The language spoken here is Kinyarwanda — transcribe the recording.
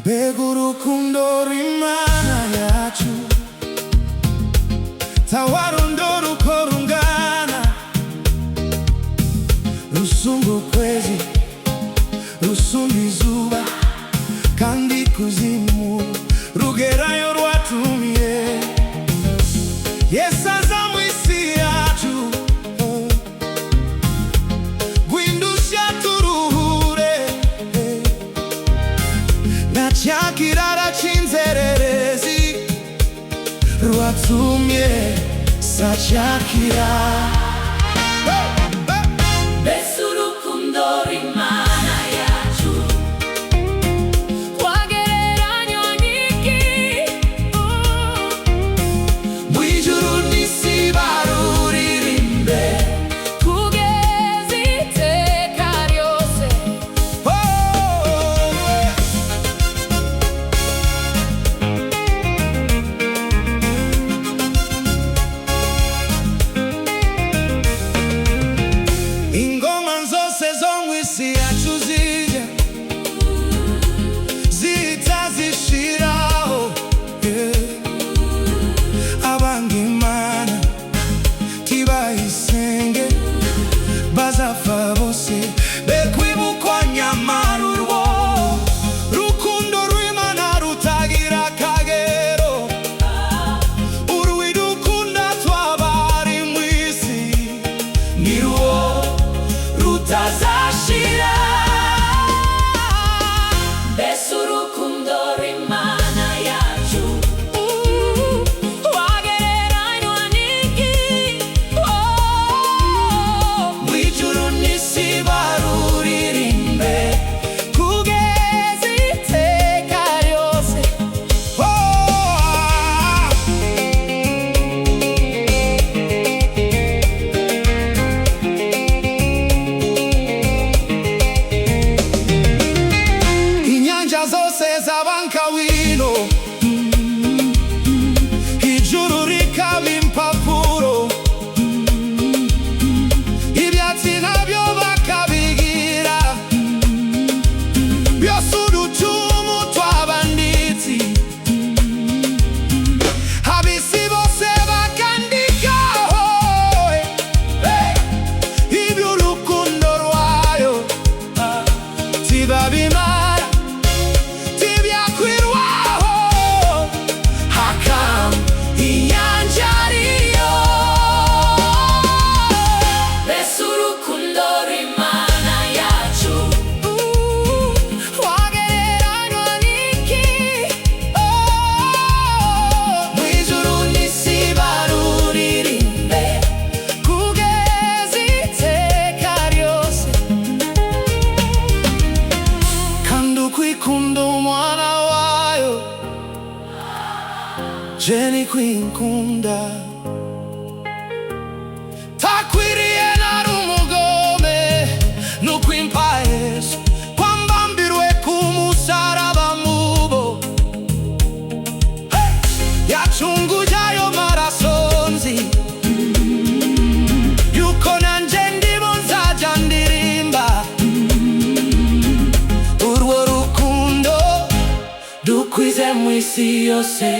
Mbega urukundo rw'Imana yacu, tawarondora uko rungana, rusumba ukwezi, rusumba izuba, kandi ikuzimu rugerayo rwatumiye. Yesu aza mu isi yacu, gwindusha turuhure, na cya kirara cy'inzererezi rwatumye sacyakira. Mbese urukundo rw'Imana yacu twagereranywa n'iki? Mu ijuru n'isi baruririmbe kugeza iteka ryose. Ingoma zose zo mu isi yacu zije zihita zishiraho, abanga Imana tibayisenge bazapfa bose be kwibukwa. Nyamara urwo rukundo rw'Imana rutagira akagero, urw'idukunda twabari mu isi ni rwo rutazashira. Mbese urukundo rw'Imana yacu twagereranywa n'iki? Mu ijuru n'isi baruririmbe kugeza iteka ryose. Inyanja zose zabanka wino, ijuru rikaba impapuro, ibyatsi nabyo bakabigira, byose uducumu tw'abanditsi, ab'isi bose bakandikaho iby'urukundo rwayo, tibabimara tibyakwirwaho, hakaba inyanja ariyo. Mbese urukundo rw'Imana yacu twagereranywa n'iki? Mu ijuru n'isi baruririmbe kugeza iteka ryose, kandi ukwikunda umwana wayo je nikwikunda, takwiriye nari umugome nukwimpa Yesu kwambambirwe ku musaraba mubo, yacunguje ayo maraso nzi yuko nanje ndimo nzajya ndirimba urwo rukundo dukwize mu isi yose.